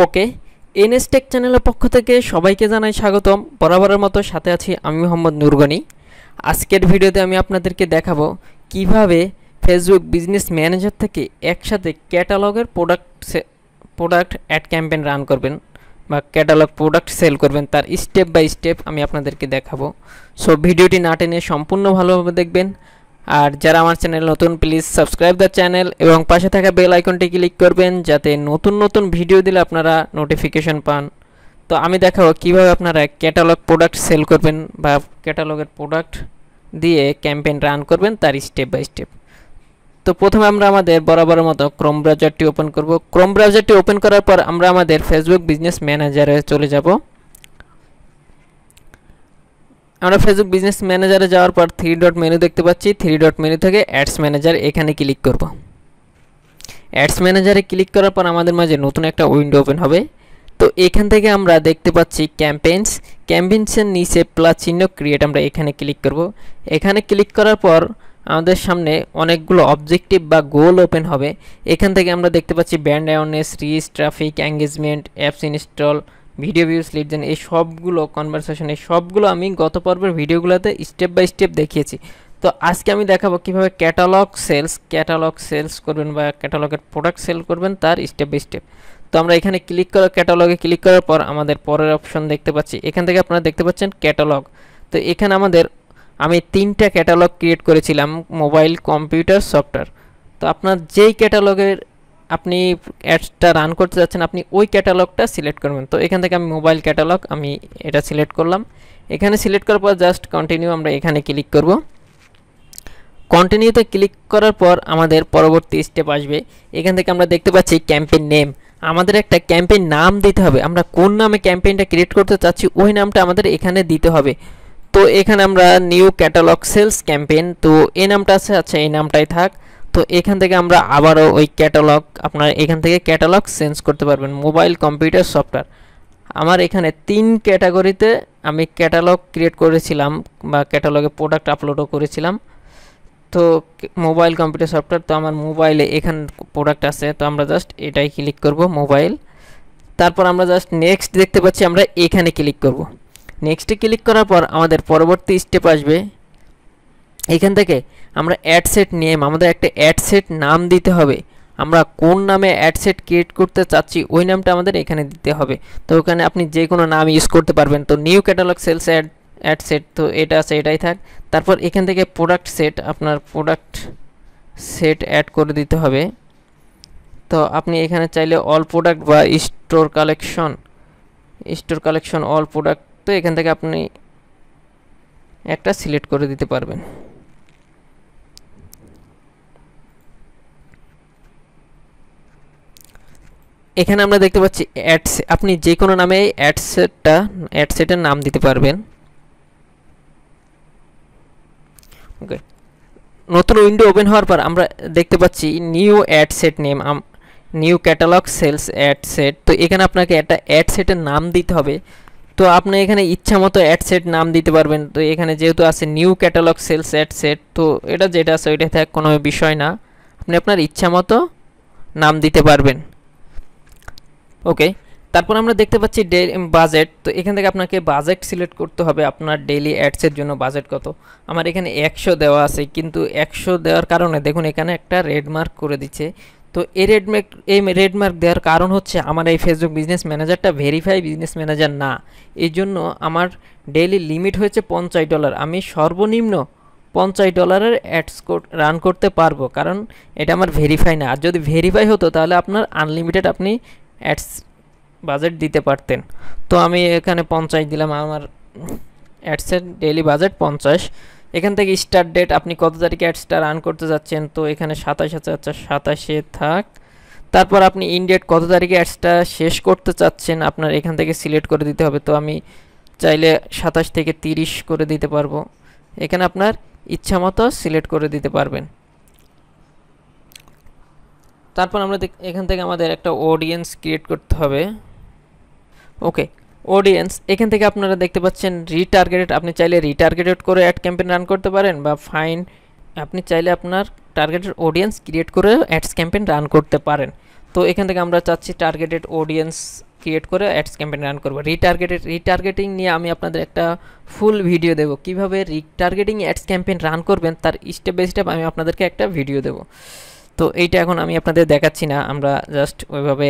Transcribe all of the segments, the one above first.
ওকে, এনএসটেক চ্যানেলের পক্ষ থেকে সবাইকে জানাই স্বাগতম। বরাবরের মতো সাথে আছি আমি মোহাম্মদ নুরগনি। আজকের ভিডিওতে আমি আপনাদেরকে দেখাবো কিভাবে ফেসবুক বিজনেস ম্যানেজার থেকে একসাথে ক্যাটালগের প্রোডাক্ট অ্যাড ক্যাম্পেইন রান করবেন বা ক্যাটালগ প্রোডাক্ট সেল করবেন, তার স্টেপ বাই স্টেপ আমি আপনাদেরকে দেখাবো। সো ভিডিওটি না টেনে সম্পূর্ণ ভালোভাবে দেখবেন। আর যারা আমার চ্যানেল নতুন, প্লিজ সাবস্ক্রাইব দ্য চ্যানেল এবং পাশে থাকা বেল আইকনটি ক্লিক করবেন যাতে নতুন নতুন ভিডিও দিলে আপনারা নোটিফিকেশন পান। তো আমি দেখাবো কিভাবে আপনারা ক্যাটালগ প্রোডাক্ট সেল করবেন বা ক্যাটালগের প্রোডাক্ট দিয়ে ক্যাম্পেইন রান করবেন, তার স্টেপ বাই স্টেপ। তো প্রথমে আমরা আমাদের বরাবরের মতো ক্রোম ব্রাউজারটি ওপেন করব। ক্রোম ব্রাউজারটি ওপেন করার পর আমরা আমাদের ফেসবুক বিজনেস ম্যানেজারে চলে যাব। আমরা ফেসবুক বিজনেস ম্যানেজারে যাওয়ার পর 3 ডট মেনু দেখতে পাচ্ছি। 3 ডট মেনু থেকে অ্যাডস ম্যানেজার, এখানে ক্লিক করব। অ্যাডস ম্যানেজারে ক্লিক করার পর আমাদের মাঝে নতুন একটা উইন্ডো ওপেন হবে। তো এখান থেকে আমরা দেখতে পাচ্ছি ক্যাম্পেইনসের নিচে প্লাস চিহ্ন ক্রিয়েট, আমরা এখানে ক্লিক করব। এখানে ক্লিক করার পর আমাদের সামনে অনেকগুলো অবজেক্টিভ বা গোল ওপেন হবে। এখান থেকে আমরা দেখতে পাচ্ছি brand awareness, reach, traffic, engagement, apps install, video views, lead gen, এই সবগুলো কনভারসেশন, এই সবগুলো আমি গত পর্বের ভিডিওগুলোতে স্টেপ বাই স্টেপ দেখিয়েছি। তো আজকে আমি দেখাবো কীভাবে ক্যাটালগ সেলস করবেন বা ক্যাটালগের প্রোডাক্ট সেল করবেন, তার স্টেপ বাই স্টেপ। তো আমরা এখানে ক্যাটালগে ক্লিক করার পর আমাদের পরের অপশন দেখতে পাচ্ছি। এখান থেকে আপনারা দেখতে পাচ্ছেন ক্যাটালগ। তো এখানে আমি 3টা ক্যাটালগ ক্রিয়েট করেছিলাম, মোবাইল, কম্পিউটার, সফটওয়্যার। তো আপনার যেই ক্যাটালগের আপনি অ্যাডসটা রান করতে যাচ্ছেন আপনি ওই ক্যাটালগটা সিলেক্ট করবেন। তো এখান থেকে আমি মোবাইল ক্যাটালগ আমি এটা সিলেক্ট করলাম। এখানে সিলেক্ট করার পর জাস্ট কন্টিনিউ, আমরা এখানে ক্লিক করব। কন্টিনিউতে ক্লিক করার পর আমাদের পরবর্তী স্টেপ আসবে। এখান থেকে আমরা দেখতে পাচ্ছি ক্যাম্পেইন নেম, আমাদের একটা ক্যাম্পেইন নাম দিতে হবে। আমরা কোন নামে ক্যাম্পেইনটা ক্রিয়েট করতে চাচ্ছি ওই নামটা আমাদের এখানে দিতে হবে। তো এখানে আমরা নিউ ক্যাটালগ সেলস ক্যাম্পেইন, তো এই নামটা আছে, আচ্ছা এই নামটাই থাক। তো এখান থেকে আমরা আবারও ওই ক্যাটালগ, আপনারা এখান থেকে ক্যাটালগ চেঞ্জ করতে পারবেন, মোবাইল, কম্পিউটার, সফটওয়্যার। আমার এখানে 3 ক্যাটাগরিতে আমি ক্যাটালগ ক্রিয়েট করেছিলাম বা ক্যাটালগে প্রোডাক্ট আপলোডও করেছিলাম। তো মোবাইল, কম্পিউটার, সফটওয়্যার, তো আমার মোবাইলে এখানে প্রোডাক্ট আছে, তো আমরা জাস্ট এটাই ক্লিক করব মোবাইল। তারপর আমরা জাস্ট নেক্সট দেখতে পাচ্ছি, আমরা এখানে ক্লিক করব। নেক্সটে ক্লিক করার পর আমাদের পরবর্তী স্টেপ আসবে। এখান থেকে আমরা অ্যাডসেট নেম, আমাদের একটা অ্যাডসেট নাম দিতে হবে। আমরা কোন নামে অ্যাডসেট ক্রিয়েট করতে চাচ্ছি ওই নামটা আমাদের এখানে দিতে হবে। তো ওখানে আপনি যে কোনো নাম ইউজ করতে পারবেন। তো নিউ ক্যাটালগ সেলস অ্যাডসেট, তো এটা আছে, এটাই থাক। তারপর এখান থেকে প্রোডাক্ট সেট, আপনার প্রোডাক্ট সেট অ্যাড করে দিতে হবে। তো আপনি এখানে চাইলে অল প্রোডাক্ট বা স্টোর কালেকশন অল প্রোডাক্ট, তো এখান থেকে আপনি একটা সিলেক্ট করে দিতে পারবেন। এখানে আমরা দেখতে পাচ্ছি অ্যাডস, আপনি যে কোনো নামে অ্যাডসেটের নাম দিতে পারবেন। ওকে, নতুন উইন্ডো ওপেন হওয়ার পর আমরা দেখতে পাচ্ছি new ad set name, new catalogue sales ad set. তো এখানে আপনাকে একটা অ্যাডসেটের নাম দিতে হবে। তো আপনি এখানে ইচ্ছা মতো অ্যাডসেট নাম দিতে পারবেন। তো এখানে যেহেতু আছে নিউ ক্যাটালগ সেলস অ্যাডসেট, তো এটা যেটা আছে ওইটা থাক, কোনো বিষয় না, আপনি আপনার ইচ্ছা মতো নাম দিতে পারবেন। ওকে, তারপর আমরা দেখতে পাচ্ছি বাজেট। তো এখান থেকে আপনাকে বাজেট সিলেক্ট করতে হবে, আপনার ডেইলি অ্যাডসের জন্য বাজেট কত। আমার এখানে 100 দেওয়া আছে, কিন্তু 100 দেওয়ার কারণে দেখুন এখানে একটা রেড মার্ক করে দিচ্ছে। তো এই রেড মার্ক দেওয়ার কারণ হচ্ছে আমার এই ফেসবুক বিজনেস ম্যানেজারটা ভেরিফাই বিজনেস ম্যানেজার না, এই জন্য আমার ডেইলি লিমিট হয়েছে $50। আমি সর্বনিম্ন $50 অ্যাডস রান করতে পারবো, কারণ এটা আমার ভেরিফাই না। আর যদি ভেরিফাই হতো তাহলে আপনার আনলিমিটেড আপনি অ্যাডস বাজেট দিতে পারতেন। তো আমি এখানে 50 দিলাম, আমার অ্যাডসের ডেইলি বাজেট 50। এখান থেকে স্টার্ট ডেট, আপনি কত তারিখে অ্যাডসটা রান করতে যাচ্ছেন, তো এখানে 27 আছে, আচ্ছা 27-এ থাক। তারপর আপনি ইনডেট কত তারিখে অ্যাডসটা শেষ করতে চাচ্ছেন আপনার এখান থেকে সিলেক্ট করে দিতে হবে। তো আমি চাইলে 27 থেকে 30 করে দিতে পারবো, এখানে আপনার ইচ্ছা মতো সিলেক্ট করে দিতে পারবেন। তারপর আমরা এখান থেকে আমাদের একটা অডিয়েন্স ক্রিয়েট করতে হবে। ওকে, অডিয়েন্স, এখান থেকে আপনারা দেখতে পাচ্ছেন রিটার্গেটেড, আপনি চাইলে রিটার্গেটেড করে অ্যাড ক্যাম্পেইন রান করতে পারেন, বা আপনি চাইলে আপনার টার্গেটেড অডিয়েন্স ক্রিয়েট করে অ্যাডস ক্যাম্পেইন রান করতে পারেন। তো তো এখান থেকে আমরা চাচ্ছি টার্গেটেড অডিয়েন্স ক্রিয়েট করে অ্যাডস ক্যাম্পেইন রান করব। রিটার্গেটিং নিয়ে আমি আপনাদের একটা ফুল ভিডিও দেব, কিভাবে রিটার্গেটিং অ্যাডস ক্যাম্পেইন রান করবেন তার স্টেপ বাই স্টেপ আমি আপনাদেরকে একটা ভিডিও দেব। তো এইটা এখন আমি আপনাদের দেখাচ্ছি না, আমরা জাস্ট ওইভাবে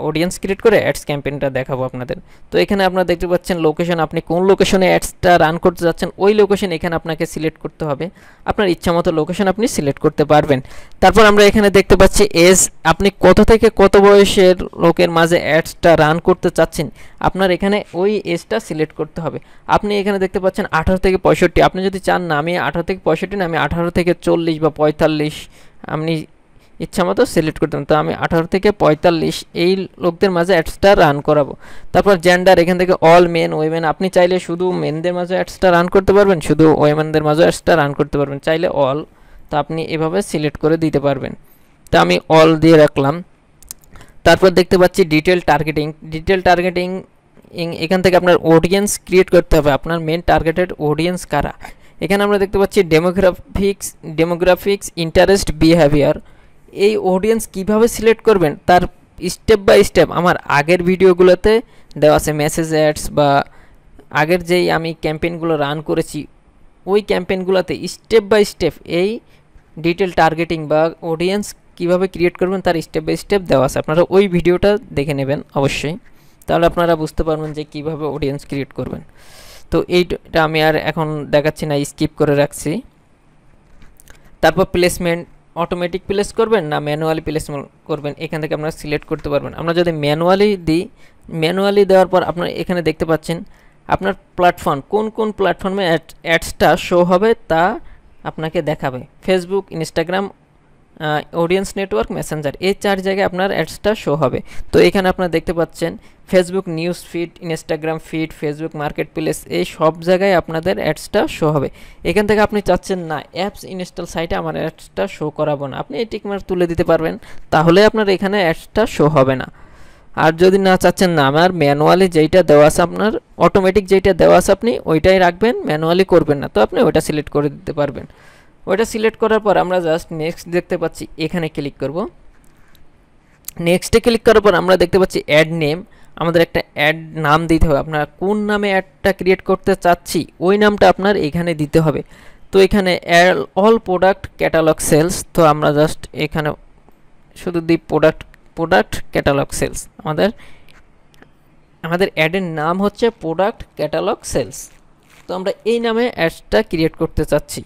অডিয়েন্স ক্রিয়েট করে অ্যাডস ক্যাম্পেইনটা দেখাবো আপনাদের। তো এখানে আপনারা দেখতে পাচ্ছেন লোকেশন, আপনি কোন লোকেশনে অ্যাডসটা রান করতে যাচ্ছেন ওই লোকেশন এখানে আপনাকে সিলেক্ট করতে হবে। আপনার ইচ্ছামতো লোকেশন আপনি সিলেক্ট করতে পারবেন। তারপর আমরা এখানে দেখতে পাচ্ছি এজ, আপনি কত থেকে কত বয়সের লোকের মাঝে অ্যাডসটা রান করতে চাচ্ছেন আপনার এখানে ওই এজটা সিলেক্ট করতে হবে। আপনি এখানে দেখতে পাচ্ছেন 18 থেকে 65, আপনি যদি চান না আমি 18 থেকে 65 না, আমি 18 থেকে 40 বা 45 আপনি ইচ্ছামতো সিলেক্ট করতাম। তো আমি 18 থেকে 45 এই লোকদের মাঝে অ্যাডসটা রান করাবো। তারপর জেন্ডার, এখান থেকে অল মেন ওয়েমেন, আপনি চাইলে শুধু মেনদের মাঝে অ্যাডসটা রান করতে পারবেন, শুধু ওয়েমেনদের মাঝে অ্যাডসটা রান করতে পারবেন, চাইলে অল। তো আপনি এভাবে সিলেক্ট করে দিতে পারবেন। তো আমি অল দিয়ে রাখলাম। তারপর দেখতে পাচ্ছি ডিটেল টার্গেটিং এখান থেকে আপনার অডিয়েন্স ক্রিয়েট করতে হবে, আপনার মেন টার্গেটেড অডিয়েন্স কারা। এখানে আমরা দেখতে পাচ্ছি ডেমোগ্রাফিক্স ইন্টারেস্ট বিহেভিয়ার। এই অডিয়েন্স কিভাবে সিলেক্ট করবেন তার স্টেপ বাই স্টেপ আমার আগের ভিডিওগুলোতে দেওয়া আছে। মেসেজ অ্যাডস বা আগের যেই আমি ক্যাম্পেইনগুলো রান করেছি ওই ক্যাম্পেইনগুলোতে স্টেপ বাই স্টেপ এই ডিটেল টার্গেটিং বা অডিয়েন্স কিভাবে ক্রিয়েট করবেন তার স্টেপ বাই স্টেপ দেওয়া আছে, আপনারা ওই ভিডিওটা দেখে নেবেন অবশ্যই, তাহলে আপনারা বুঝতে পারবেন যে কিভাবে অডিয়েন্স ক্রিয়েট করবেন। তো এইটা আমি আর এখন দেখাচ্ছি না, স্কিপ করে রাখছি। তারপর প্লেসমেন্ট, অটোমেটিক প্লেস করবেন না ম্যানুয়ালি প্লেস করবেন এখান থেকে আপনারা সিলেক্ট করতে পারবেন। আমরা যদি ম্যানুয়ালি দিই, ম্যানুয়ালি দেওয়ার পর আপনারা এখানে দেখতে পাচ্ছেন আপনার প্ল্যাটফর্ম কোন প্ল্যাটফর্মে অ্যাডসটা শো হবে তা আপনাকে দেখাবে। Facebook, Instagram, audience network, Messenger, এই 4 জায়গায় আপনার অ্যাডসটা শো হবে। তো এখানে আপনারা দেখতে পাচ্ছেন Facebook news feed, Instagram feed, Facebook market place, এই সব জায়গায় আপনাদের অ্যাডসটা শো হবে। এখান থেকে আপনি চাচ্ছেন না অ্যাপস ইনস্টল সাইটে আমার অ্যাডসটা শো করাবো না, আপনি এই টিকমার্ক তুলে দিতে পারবেন, তাহলে আপনার এখানে অ্যাডসটা শো হবে না। আর যদি না চাচ্ছেন না আমার ম্যানুয়ালি যেইটা দেওয়া আছে, আপনার অটোমেটিক যেইটা দেওয়া আছে আপনি ওইটাই রাখবেন, ম্যানুয়ালি করবেন না, তো আপনি ওইটা সিলেক্ট করে দিতে পারবেন। ওইটা সিলেক্ট করার পর আমরা জাস্ট নেক্সট দেখতে পাচ্ছি, এখানে ক্লিক করব। নেক্সটে ক্লিক করার পর আমরা দেখতে পাচ্ছি অ্যাড নেম, আমাদের একটা অ্যাড নাম দিতে হবে। আপনারা কোন নামে অ্যাডটা ক্রিয়েট করতে চাচ্ছি ওই নামটা আপনার এখানে দিতে হবে। তো এখানে অল প্রোডাক্ট ক্যাটালগ সেলস, তো আমরা জাস্ট এখানে শুধু দিই প্রোডাক্ট ক্যাটালগ সেলস। আমাদের অ্যাডের নাম হচ্ছে প্রোডাক্ট ক্যাটালগ সেলস। তো আমরা এই নামে অ্যাডসটা ক্রিয়েট করতে চাচ্ছি।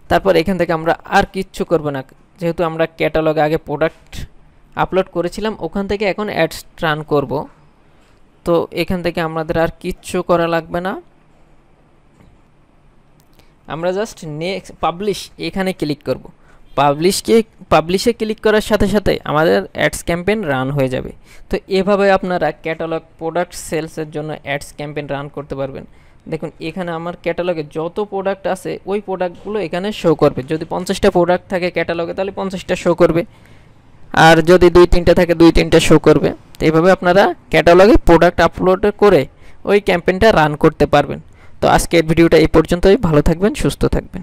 তারপর এখান থেকে আমরা আর কিচ্ছু করব না, যেহেতু আমরা ক্যাটালগে আগে প্রোডাক্ট আপলোড করেছিলাম ওখান থেকে এখন অ্যাডস রান করব। তো এখান থেকে আমাদের আর কিচ্ছু করা লাগবে না, আমরা জাস্ট নেক্সট পাবলিশ এখানে ক্লিক করব। পাবলিশে ক্লিক করার সাথে সাথে আমাদের অ্যাডস ক্যাম্পেইন রান হয়ে যাবে। তো এভাবে আপনারা ক্যাটালগ প্রোডাক্ট সেলসের জন্য অ্যাডস ক্যাম্পেইন রান করতে পারবেন। দেখুন এখানে আমার ক্যাটালগে যত প্রোডাক্ট আছে ওই প্রোডাক্টগুলো এখানে শো করবে। যদি 50টা প্রোডাক্ট থাকে ক্যাটালগে তাহলে 50টা শো করবে, আর যদি 2-3টা থাকে 2-3টা শো করবে। তো এইভাবে আপনারা ক্যাটালগে প্রোডাক্ট আপলোড করে ওই ক্যাম্পেইনটা রান করতে পারবেন। তো আজকের ভিডিওটা এই পর্যন্তই, ভালো থাকবেন, সুস্থ থাকবেন।